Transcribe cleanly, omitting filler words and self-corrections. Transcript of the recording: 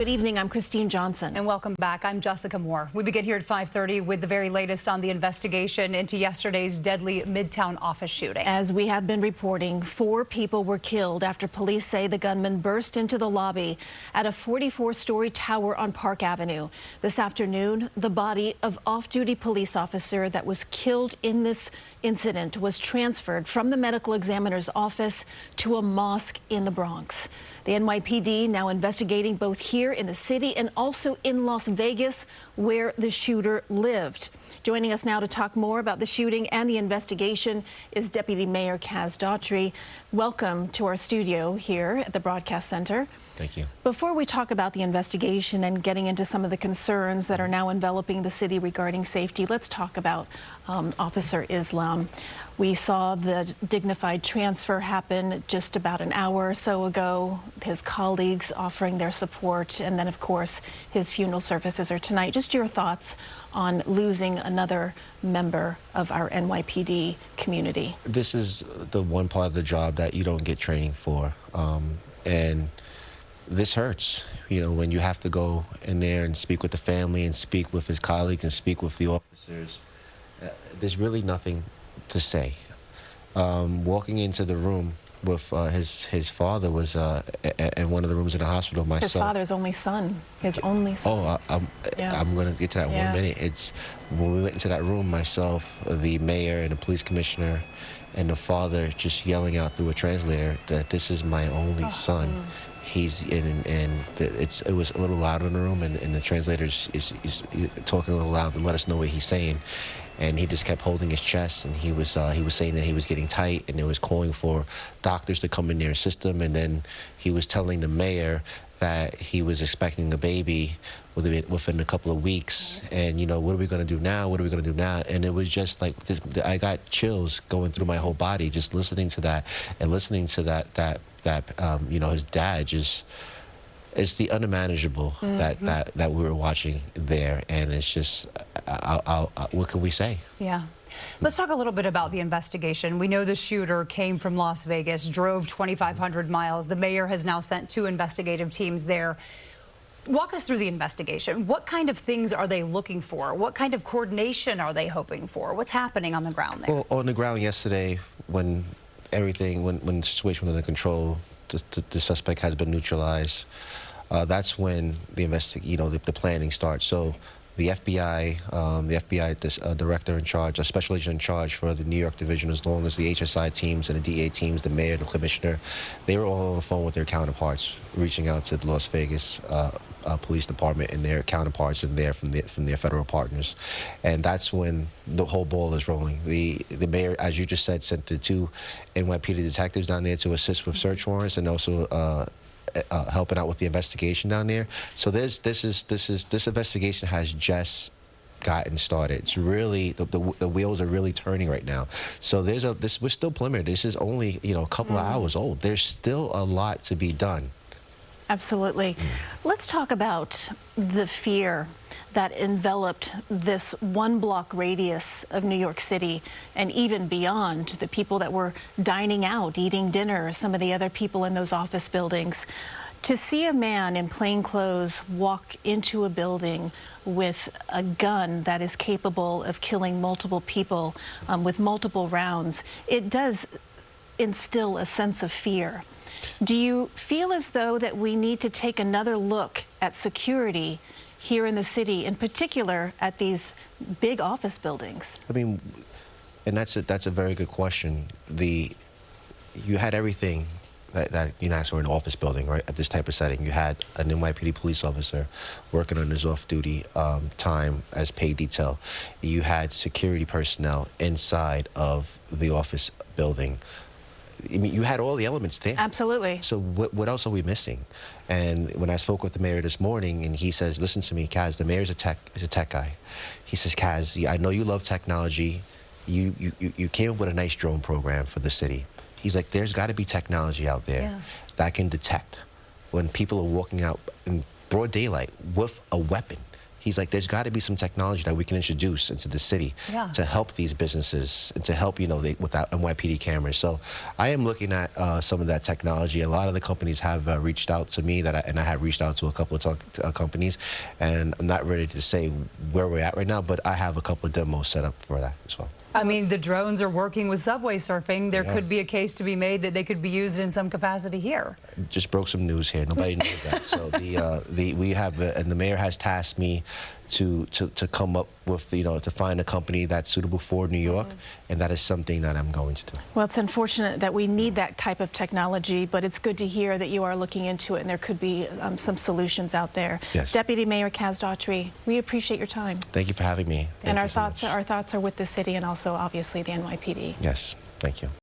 Good evening, I'm Kristine Johnson. And welcome back. I'm Jessica Moore. We begin here at 5:30 with the very latest on the investigation into yesterday's deadly Midtown office shooting. As we have been reporting, 4 people were killed after police say the gunman burst into the lobby at a 44-story tower on Park Avenue. This afternoon, the body of off-duty police officer that was killed in this incident was transferred from the medical examiner's office to a mosque in the Bronx. The NYPD now investigating both here in the city and also in Las Vegas, where the shooter lived. Joining us now to talk more about the shooting and the investigation is Deputy Mayor Kaz Daughtry. Welcome to our studio here at the Broadcast Center. Thank you. Before we talk about the investigation and getting into some of the concerns that are now enveloping the city regarding safety, let's talk about Officer Islam. We saw the dignified transfer happen just about an hour or so ago, his colleagues offering their support, and then, of course, his funeral services are tonight. Just your thoughts on losing another member of our NYPD community. This is the one part of the job that you don't get training for, and this hurts, you know, when you have to go in there and speak with the family and speak with his colleagues and speak with the officers. There's really nothing to say. Walking into the room with his father was in one of the rooms in the hospital. His father's only son. His only son. Oh, I'm going to get to that in 1 minute. It's when we went into that room, myself, the mayor, and the police commissioner, and the father just yelling out through a translator that this is my only son. He's in, and it was a little loud in the room, and the translator is talking a little loud to let us know what he's saying. And he just kept holding his chest, and he was saying that he was getting tight, and it was calling for doctors to come in there and assist him. And then he was telling the mayor that he was expecting a baby within a couple of weeks. And, you know, what are we going to do now? What are we going to do now? And it was just like, I got chills going through my whole body just listening to that, and listening to that you know, his dad just, it's the unmanageable that we were watching there. And it's just, what can we say? Yeah. Let's talk a little bit about the investigation. We know the shooter came from Las Vegas, drove 2,500 miles. The mayor has now sent 2 investigative teams there. Walk us through the investigation. What kind of things are they looking for? What kind of coordination are they hoping for? What's happening on the ground there? Well, on the ground yesterday, when the situation was under control, the suspect has been neutralized. That's when the planning starts. So the FBI director in charge, a special agent in charge for the New York division, as long as the HSI teams and the DA teams, the mayor, the commissioner, they were all on the phone with their counterparts, reaching out to the Las Vegas police department and their counterparts in there from their federal partners. And that's when the whole ball is rolling. The mayor, as you just said, sent the 2 NYPD detectives down there to assist with search warrants and also helping out with the investigation down there. So this investigation has just gotten started. It's really the wheels are really turning right now. So we're still preliminary. This is only, you know, a couple of hours old. There's still a lot to be done. Absolutely. Let's talk about the fear that enveloped this 1-block radius of New York City and even beyond. The people that were dining out, eating dinner, some of the other people in those office buildings. To see a man in plain clothes walk into a building with a gun that is capable of killing multiple people with multiple rounds, it does instill a sense of fear. Do you feel as though that we need to take another look at security here in the city, in particular at these big office buildings? I mean, and that's a very good question. You had everything that you asked for in an office building, right? At this type of setting, you had an NYPD police officer working on his off-duty time as paid detail. You had security personnel inside of the office building. I mean, you had all the elements there. Absolutely. So what else are we missing? And when I spoke with the mayor this morning, and he says, listen to me, Kaz, the mayor's a tech guy. He says, Kaz, I know you love technology. You came up with a nice drone program for the city. He's like, there's got to be technology out there that can detect when people are walking out in broad daylight with a weapon. He's like, there's got to be some technology that we can introduce into the city to help these businesses and to help, you know, without NYPD cameras. So I am looking at some of that technology. A lot of the companies have reached out to me, and I have reached out to a couple of companies, and I'm not ready to say where we're at right now, but I have a couple of demos set up for that as well. I mean, the drones are working with subway surfing. There could be a case to be made that they could be used in some capacity here. Just broke some news here. Nobody knows that. So we have, and the mayor has tasked me to come up with, you know, to find a company that's suitable for New York, and that is something that I'm going to do. Well, it's unfortunate that we need that type of technology, but it's good to hear that you are looking into it, and there could be some solutions out there. Yes. Deputy Mayor Kaz Daughtry, we appreciate your time. Thank you for having me. And our thoughts are with the city and also obviously the NYPD. Yes, thank you.